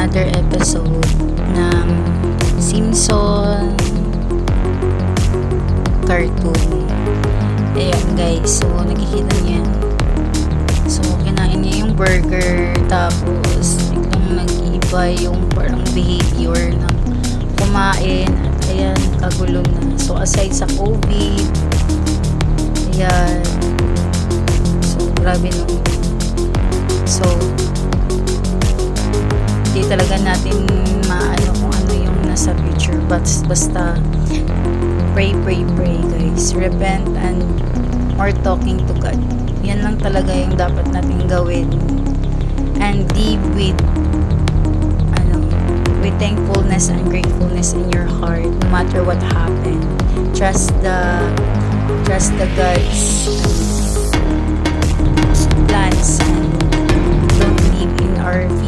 another episode ng Simpson cartoon. Ayan guys, so nakikita niya. So kinain niya yung burger, tapos biglang nag-iba yung parang behavior ng kumain. At ayan, kagulo na. So aside sa COVID, ayan. So grabe no. So hindi talaga natin maano kung ano yung nasa future, but basta pray guys, repent and more talking to God. Yan lang talaga yung dapat natin gawin, and live with with thankfulness and gratefulness in your heart no matter what happened. Trust the God's plans and don't live in our